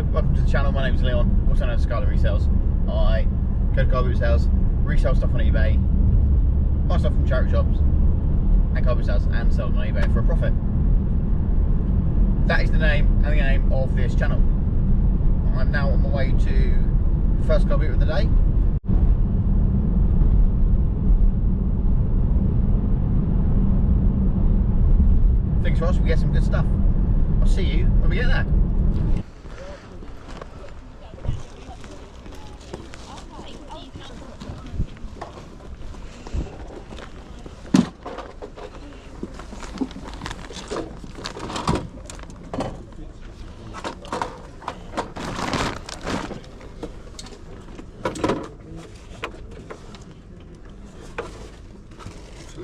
Hello, welcome to the channel. My name is Leon, also known as Scarlet Resells. I go to car boot sales, resell stuff on eBay, buy stuff from charity shops and car boot sales, and sell them on eBay for a profit. That is the name and the aim of this channel. I'm now on my way to the first car boot of the day. Fingers crossed we get some good stuff. I'll see you when we get there.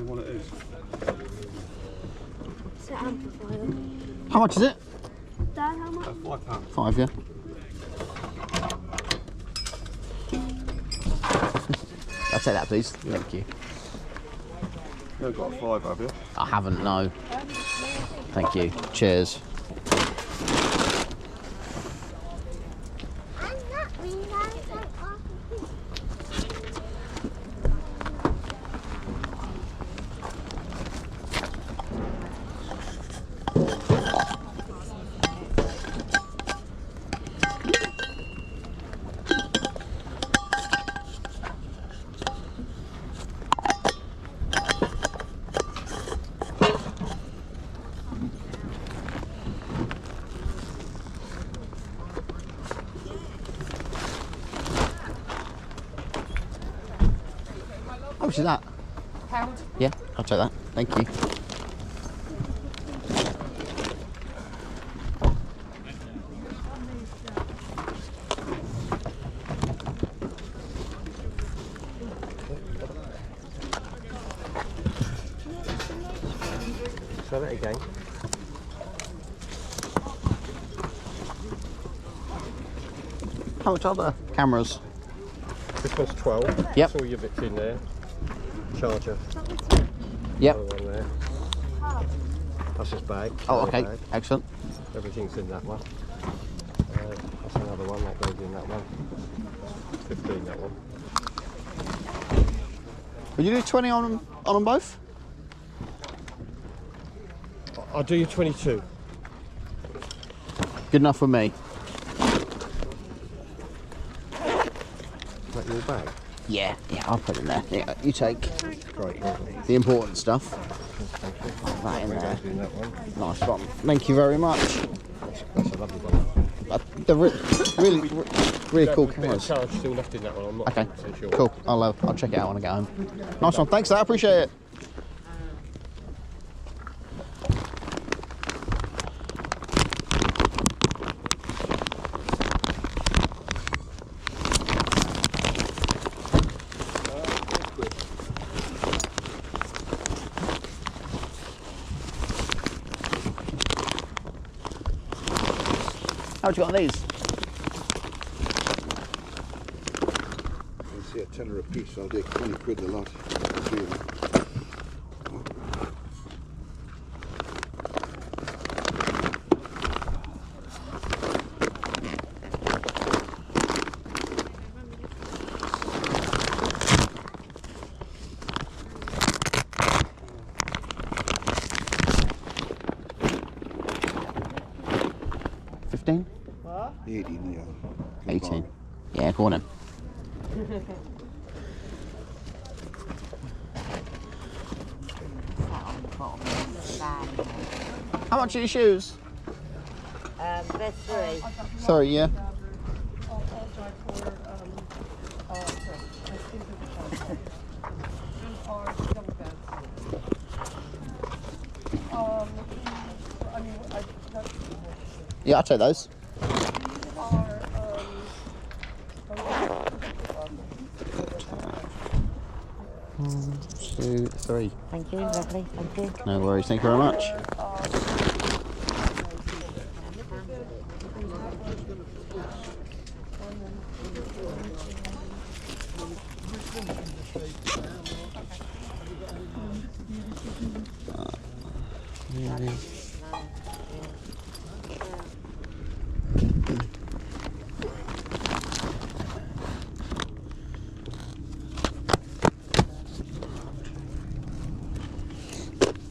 What it is. It's an amplifier. How much is it? Dad, how much? £5. 5, yeah. I'll take that, please. Thank you. You haven't got a 5, have you? I haven't, no. Thank you. Cheers. How much is that? Pound. Yeah, I'll take that. Thank you. Try that again. How much are the cameras? This one's 12. Yep. That's all your bits in there. Charger. Yep. Another one there. That's his bag. Oh, okay. Bag. Excellent. Everything's in that one. That's another one that goes in that one. 15 that one. Would you do 20 on them both? I'll do you 22. Good enough for me. Is that your bag? Yeah, I'll put it in there. Yeah, you take Great. the important stuff. Thank you. That in there. Goes in that one. Nice one. Thank you very much. That's a lovely one. They're really cool cameras. Charge still left in that one. I'm not Okay, 100% sure. cool. I'll check it out when I get home. Nice one. Thanks, I appreciate it. How much you got on these? You see a tenner a piece, so I'll take 20 quid a lot. $15? 18, yeah. 18. Yeah, go on then. How much are your shoes? They're 3. Sorry, yeah. Yeah, I'll take those. 1, 2, 3. Thank you, lovely. Thank you. No worries, thank you very much.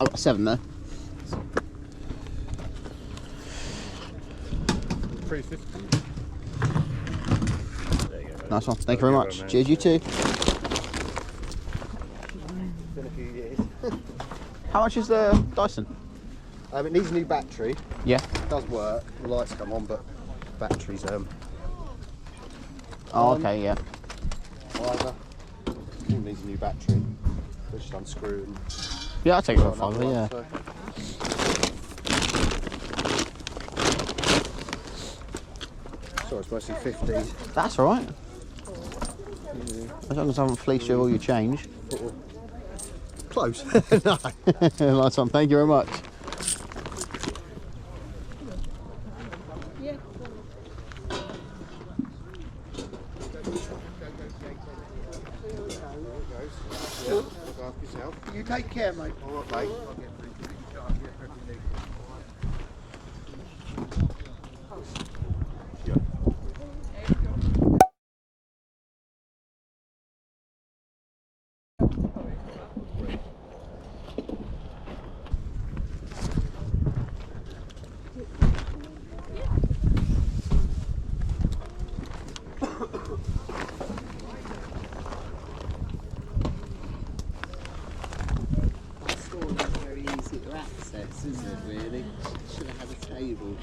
I've got 7 there. 350. There you go. Nice one. Thank you very much. Man. Cheers, you too. Been a few years. How much is the Dyson? It needs a new battery. Yeah. It does work. The lights come on, but battery's Oh, okay, yeah. either. It needs a new battery. Just unscrew and Yeah, I'll take it for got a another fiver, one, yeah. so it's mostly 50. That's alright. As long as I haven't fleeced you of all your change. Close. No. Nice one. Thank you very much. You take care, mate. All right, mate. Very easy to access, isn't it, really? Should have had a table.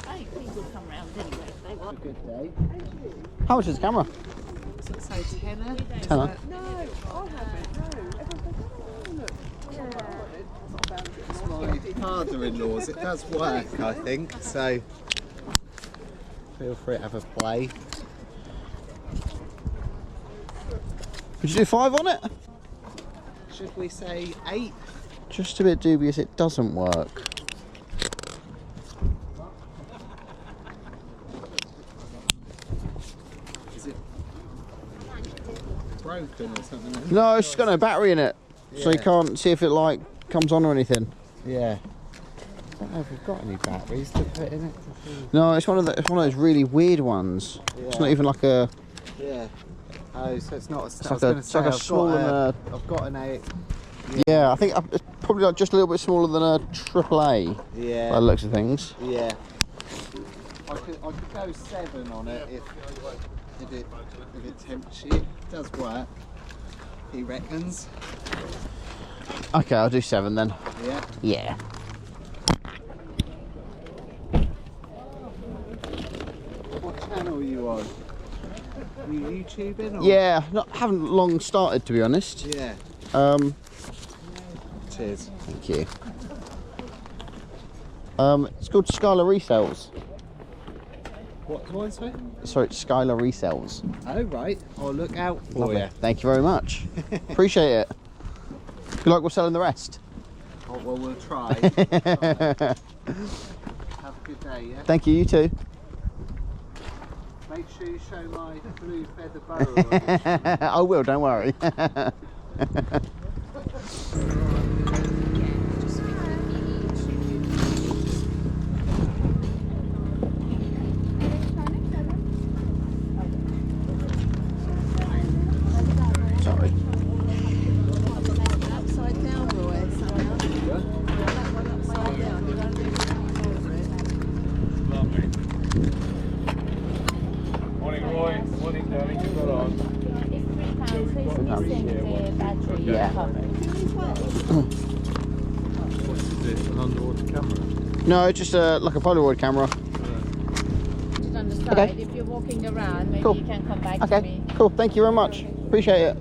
I think people come round anyway if they want. A good day. How much is the camera? What's it say, tenner? Tenner. It's my father-in-law's. It does work, I think, so feel free to have a play. Would you do 5 on it? Should we say 8? Just a bit dubious it doesn't work. Is it broken or something? No, it's just got no battery in it. So you Yeah. can't see if it like comes on or anything. Yeah. I don't know if we've got any batteries to put in it. No, it's one of those really weird ones. It's not Yeah. even like a. Yeah. Oh, so it's not a... It's like a small and I've got an 8. yeah. I think it's probably like just a little bit smaller than a AAA. Yeah. By the looks of things. Yeah. I could go 7 on it if it tempts you. It does work, he reckons. Okay, I'll do 7 then. Yeah. Yeah. What channel are you on? Are you YouTubing or? Yeah, haven't long started to be honest. Yeah. Cheers. Thank you. It's called Skylar Resells. What do I say? Sorry, it's Skylar Resells. Oh, right. I'll look out for Lovely. you. Thank you very much. Appreciate it. Good luck with selling the rest. Oh, well, we'll try. Have a good day, yeah? Thank you, you too. Make sure you show my blue feather boa on it. I will, don't worry. Sorry. Upside down, Roy. That one upside down. You don't do it over it. Morning, Roy. Morning, darling. You've got on. Yeah. What's this? An underwater camera? No, it's just like a Polaroid camera. Just on the side. Okay. If you're walking around, maybe Cool. you can come back to Okay, me. cool. Thank you very much. Appreciate it.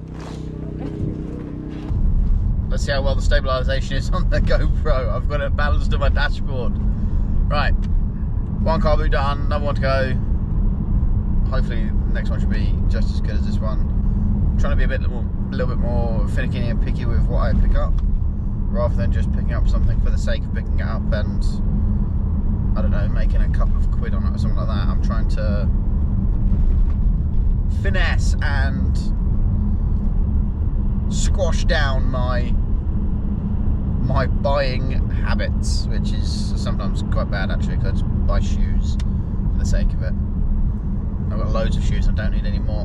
Let's see how well the stabilisation is on the GoPro. I've got it balanced on my dashboard. Right, one car boot done, another one to go. Hopefully the next one should be just as good as this one. I'm trying to be a little bit more finicky and picky with what I pick up, rather than just picking up something for the sake of picking it up and, I don't know, making a couple of quid on it or something like that. I'm trying to finesse and squash down my buying habits, which is sometimes quite bad actually, because I just buy shoes for the sake of it. I've got loads of shoes, I don't need any more.